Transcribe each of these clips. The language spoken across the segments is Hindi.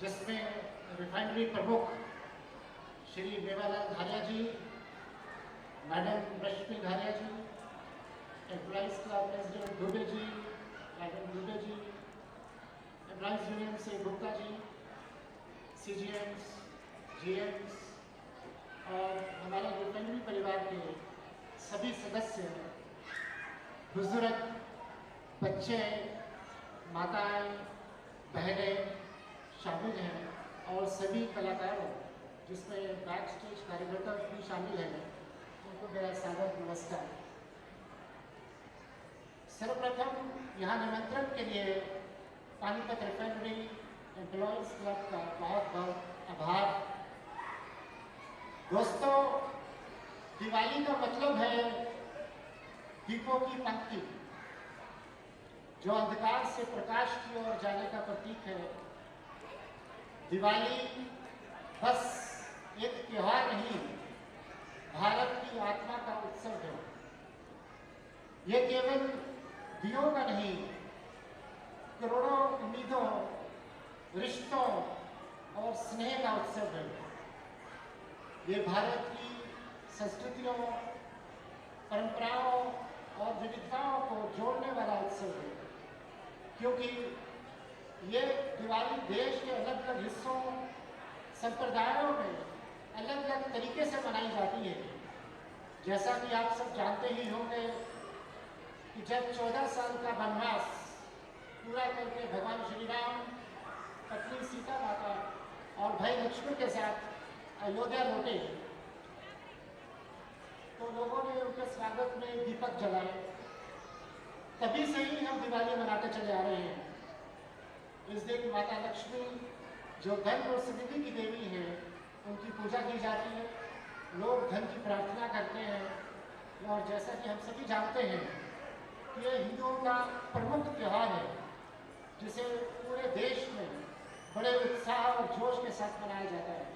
जिसमें रिफाइनरी प्रमुख श्री मेवालाल धारिया जी, मैडम रश्मि धारिया जी, employees club president Dubey ji, madam Dubey ji, employees union से गुप्ता जी, CGMs, GMs और हमारे रिफाइनरी परिवार के सभी सदस्य, बुजुर्ग, बच्चे, माताएं, बहनें शामिल हैं और सभी कलाकारों जिसमें बैक स्टेज कार्यकर्ता भी शामिल हैं, उनको मेरा सादर नमस्कार। सर्वप्रथम यहाँ निमंत्रण के लिए पानीपत रिफाइनरी एम्प्लॉइज क्लब का बहुत बहुत आभार। दोस्तों, दिवाली का मतलब है दीपों की पंक्ति, जो अंधकार से प्रकाश की ओर जाने का प्रतीक है। दिवाली बस एक त्योहार नहीं, भारत की आत्मा का उत्सव है। ये केवल दियों का नहीं, करोड़ों उम्मीदों, रिश्तों और स्नेह का उत्सव है। ये भारत की संस्कृतियों, परंपराओं और विविधताओं को जोड़ने वाला उत्सव है, क्योंकि ये दिवाली देश के अलग अलग हिस्सों, संप्रदायों में अलग अलग तरीके से मनाई जाती है। जैसा कि आप सब जानते ही होंगे कि जब 14 साल का वनवास पूरा करके भगवान श्री राम पत्नी सीता माता और भाई लक्ष्मण के साथ अयोध्या लौटे, तो लोगों ने उनके स्वागत में दीपक जलाए। तभी से ही हम दिवाली मनाते चले आ रहे हैं। इस दिन माता लक्ष्मी, जो धन और समृद्धि की देवी है, उनकी पूजा की जाती है। लोग धन की प्रार्थना करते हैं और जैसा कि हम सभी जानते हैं कि यह हिंदुओं का प्रमुख त्यौहार है, जिसे पूरे देश में बड़े उत्साह और जोश के साथ मनाया जाता है।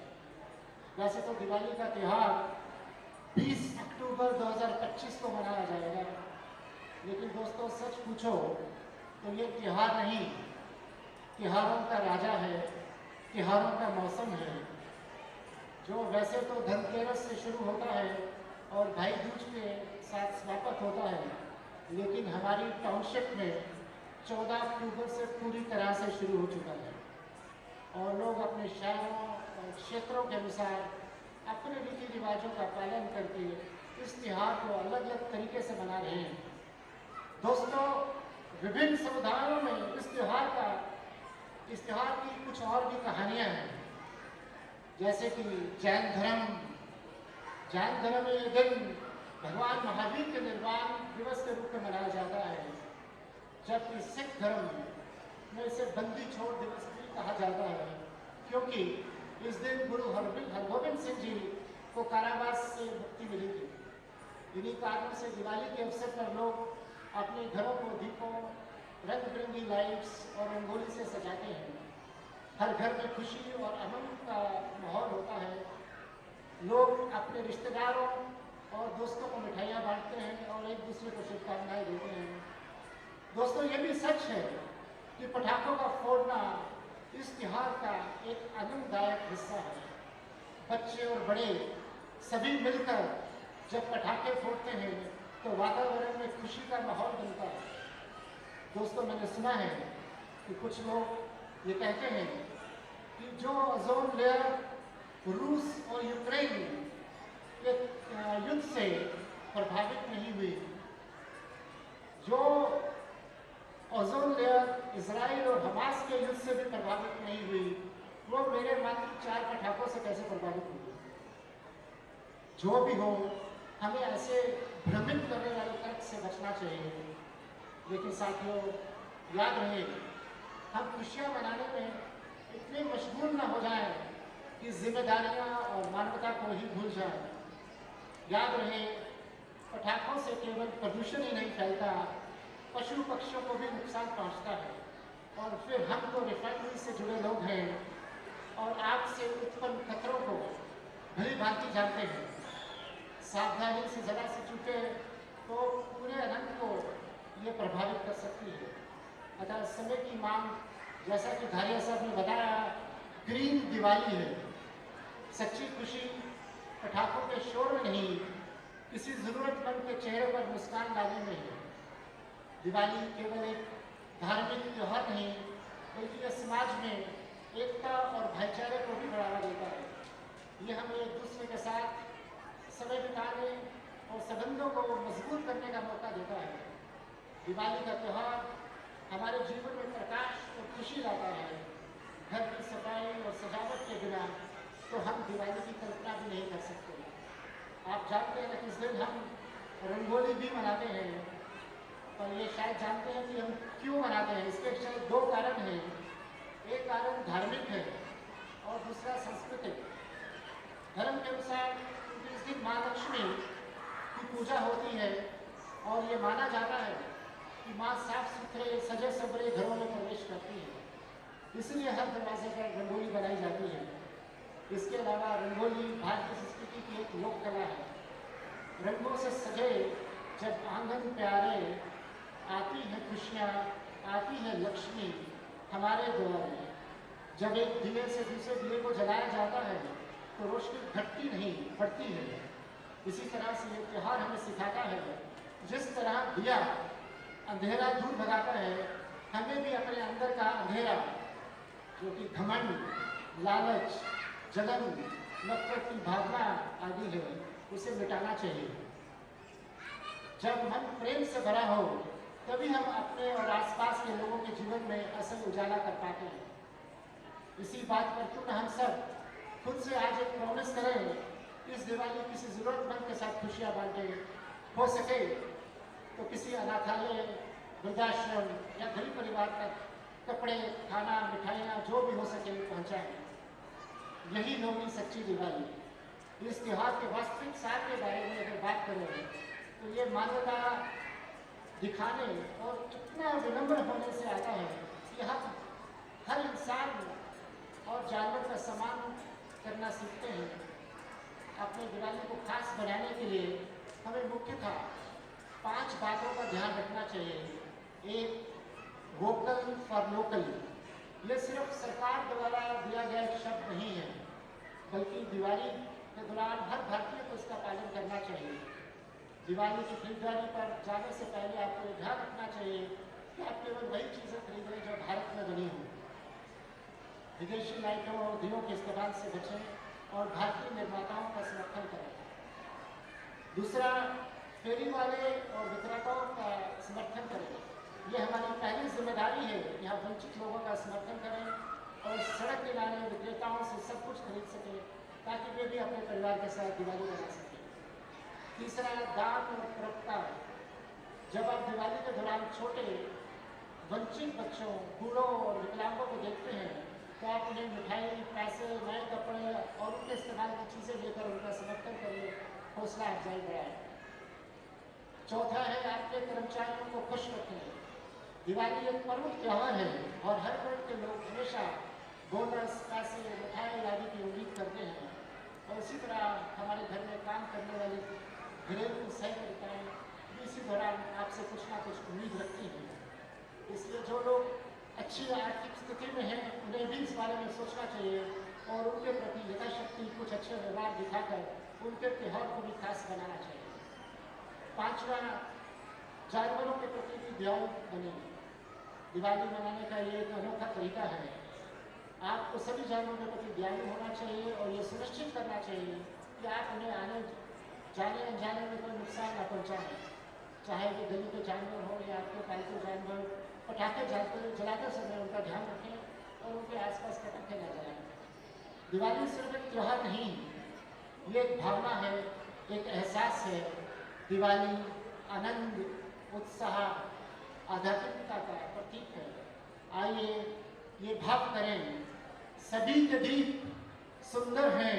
वैसे तो दिवाली का त्यौहार 20 अक्टूबर 2025 को मनाया जाएगा, लेकिन दोस्तों सच पूछो तो ये त्यौहार नहीं, त्योहारों का राजा है, त्योहारों का मौसम है, जो वैसे तो धनतेरस से शुरू होता है और भाई दूज के साथ समाप्त होता है, लेकिन हमारी टाउनशिप में 14 अक्टूबर से पूरी तरह से शुरू हो चुका है और लोग अपने शहरों और क्षेत्रों के अनुसार अपने रीति रिवाजों का पालन करके इस त्यौहार को अलग अलग तरीके से मना रहे हैं। दोस्तों, विभिन्न समुदायों में इस त्यौहार की कुछ और भी कहानियां हैं। जैसे कि जैन धर्म में ये दिन भगवान महावीर के निर्वाण दिवस के रूप में मनाया जाता है, जबकि सिख धर्म में इसे बंदी छोड़ दिवस भी कहा जाता है, क्योंकि इस दिन गुरु हरगोबिंद सिंह जी को कारावास से मुक्ति मिली थी। इन्हीं कारणों से दिवाली के अवसर पर लोग अपने घरों को दीपों, रंग बिरंगी लाइट्स और रंगोली से सजाते हैं। हर घर में खुशी और अमन का माहौल होता है। लोग अपने रिश्तेदारों और दोस्तों को मिठाइयाँ बांटते हैं और एक दूसरे को शुभकामनाएं देते हैं। दोस्तों, ये भी सच है कि पटाखों का फोड़ना इस त्यौहार का एक आनंददायक हिस्सा है। बच्चे और बड़े सभी मिलकर जब पटाखे फोड़ते हैं तो वातावरण में खुशी का माहौल बनता है। दोस्तों, मैंने सुना है कि कुछ लोग ये कहते हैं कि जो ओजोन लेयर रूस और यूक्रेन के युद्ध से प्रभावित नहीं हुई, जो ओजोन लेयर इजराइल और हमास के युद्ध से भी प्रभावित नहीं हुई, वो मेरे मात्र 4 पटाखों से कैसे प्रभावित हुई। जो भी हो, हमें ऐसे भ्रमित करने वाले तर्क से बचना चाहिए। लेकिन साथियों, याद रहे, हम खुशियाँ मनाने में इतने मशगूल न हो जाएं कि जिम्मेदारियाँ और मानवता को ही भूल जाएं। याद रहे, पटाखों से केवल प्रदूषण ही नहीं फैलता, पशु पक्षियों को भी नुकसान पहुँचता है। और फिर हम तो रिफाइनरी से जुड़े लोग हैं और आग से उत्पन्न खतरों को भली भांति जानते हैं। सावधानी से जरा से चूके तो पूरे अनंत को ये प्रभावित कर सकती है। अतः समय की मांग, जैसा कि धारिया साहब ने बताया ग्रीन दिवाली है। सच्ची खुशी पटाखों के शोर में नहीं, किसी जरूरतमंद के चेहरे पर मुस्कान लाने में है। दिवाली केवल एक धार्मिक त्योहार नहीं, बल्कि यह समाज में एकता और भाईचारे को भी बढ़ावा देता है। ये हमें एक दूसरे के साथ समय बिताने और संबंधों को मजबूत करने का मौका देता है। दिवाली का त्यौहार हमारे जीवन में प्रकाश और खुशी लाता है। घर की सफाई और सजावट के बिना तो हम दिवाली की कल्पना भी नहीं कर सकते। आप जानते हैं कि इस दिन हम रंगोली भी मनाते हैं, और ये शायद जानते हैं कि हम क्यों मनाते हैं। इसके शायद दो कारण हैं। एक कारण धार्मिक है और दूसरा सांस्कृतिक। धर्म के अनुसार इस दिन माँ लक्ष्मी की पूजा होती है, और ये माना जाता है कि माँ साफ सुथरे सजे सबरे घरों में प्रवेश करती है, इसलिए हर दरवाजे पर रंगोली बनाई जाती है। इसके अलावा रंगोली भारतीय संस्कृति की एक लोक कला है। रंगों से सजे जब आंगन प्यारे, आती है खुशियाँ, आती है लक्ष्मी हमारे द्वार में। जब एक दिए से दूसरे दिए को जलाया जाता है तो रोशनी घटती नहीं, बढ़ती है। इसी तरह से ये त्यौहार हमें सिखाता है, जिस तरह दिया अंधेरा दूर भगाता है, हमें भी अपने अंदर का अंधेरा, जो कि घमंड, लालच, जलन, नफरत की भावना आदि है, उसे मिटाना चाहिए। जब मन प्रेम से भरा हो, तभी हम अपने और आसपास के लोगों के जीवन में असल उजाला कर पाते हैं। इसी बात पर क्यों न हम सब खुद से आज एक प्रॉमिस करें, इस दिवाली किसी जरूरतमंद के साथ खुशियाँ बांटे, हो सके तो किसी अनाथालय, वृद्धाश्रम या गरीब परिवार तक कपड़े, खाना, मिठाइयाँ जो भी हो सके पहुँचाएं। यही होगी सच्ची दिवाली। इस त्यौहार के वास्तविक सार के बारे में अगर बात करें तो ये मानवता दिखाने और इतना विनम्र होने से आता है कि हम हर इंसान और जानवर का सम्मान करना सीखते हैं। अपने दिवाली को खास बनाने के लिए हमें मुख्यतः 5 बातों का ध्यान रखना चाहिए। एक, वोकल फॉर लोकल। ये सिर्फ सरकार द्वारा दिया गया एक शब्द नहीं है, बल्कि दिवाली के दौरान हर भारतीय को इसका पालन करना चाहिए। दिवाली की खरीदारी पर जाने से पहले आपको ध्यान रखना चाहिए कि आप केवल वही चीज़ें खरीदें जो भारत में बनी हो। विदेशी लाइटों और दियों के इस्तेमाल से बचें और भारतीय निर्माताओं का समर्थन करें। दूसरा, फेरी वाले और वितरकों का समर्थन करें। ये हमारी पहली जिम्मेदारी है कि हम वंचित लोगों का समर्थन करें और सड़क किनारे विक्रेताओं से सब कुछ खरीद सकें, ताकि वे भी अपने परिवार के साथ दिवाली मना सकें। तीसरा, दान और परोपकार। जब आप दिवाली के दौरान छोटे वंचित बच्चों, बूढ़ों और विकलांगों को देखते हैं तो आप उन्हें मिठाई, पैसे, नए कपड़े और उनके इस्तेमाल की चीज़ें लेकर उनका समर्थन करिए, हौसला अफजाई बढ़ाएं। चौथा है, आपके कर्मचारियों को खुश रखें। दिवाली एक प्रमुख त्यौहार है और हर वर्ग के लोग हमेशा बोनस, पैसे, मिठाई आदि की उम्मीद करते हैं, और इसी तरह हमारे घर में काम करने वाली घरेलू सहकारिताएँ भी इसी दौरान आपसे कुछ ना कुछ उम्मीद रखती हैं। इसलिए जो लोग अच्छी आर्थिक स्थिति में हैं, उन्हें भी इस बारे में सोचना चाहिए और उनके प्रति यथाशक्ति कुछ अच्छे व्यवहार दिखाकर उनके त्यौहार को भी खास बनाना चाहिए। पांचवा, जानवरों के प्रति भी दयालु बने। दिवाली मनाने का ये एक अनोखा तरीका है। आपको सभी जानवरों के प्रति दयालु होना चाहिए और ये सुनिश्चित करना चाहिए कि आप उन्हें आने जाने अनजाने में कोई नुकसान न पहुँचाएं। चाहे वो गली के जानवर हो या आपके पालतू जानवर, पटाखे जलाते समय उनका ध्यान रखें और उनके आसपास पटाखे न जलाएं। दिवाली सिर्फ एक त्यौहार नहीं, ये एक भावना है, एक एहसास है। दिवाली आनंद, उत्साह, आध्यात्मिकता का प्रतीक है। आइए ये भाव करें, सभी के दीप सुंदर हैं,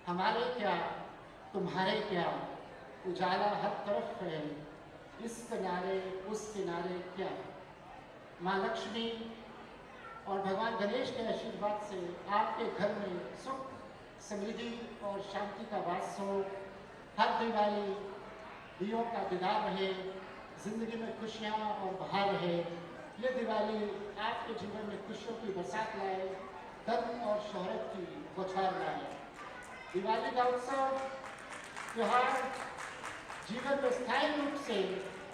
हमारे क्या तुम्हारे क्या, उजाला हर तरफ है, इस किनारे उस किनारे क्या। माँ लक्ष्मी और भगवान गणेश के आशीर्वाद से आपके घर में सुख, समृद्धि और शांति का वास हो। हर दिवाली दियों का दीदार रहे, जिंदगी में खुशियाँ और बहार रहे। ये दिवाली आपके जीवन में खुशियों की बरसात लाए। धन और शोहरत की बौछार लाए। दिवाली का उत्सव त्योहार जीवन में स्थायी रूप से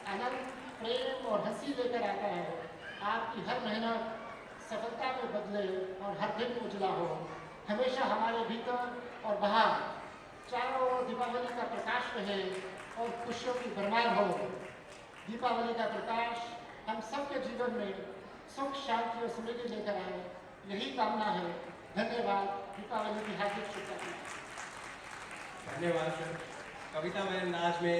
आनंद, प्रेम और हंसी लेकर आता है। आपकी हर मेहनत सफलता में बदले और हर दिन उजला हो। हमेशा हमारे भीतर और बाहर चारों ओर दीपावली का प्रकाश रहे और खुशियों की भरमार हो। दीपावली का प्रकाश हम सबके जीवन में सुख, शांति और समृद्धि लेकर आए, यही कामना है। धन्यवाद। दीपावली की हार्दिक शुभकामनाएं। धन्यवाद सर। कविता मैम नाच में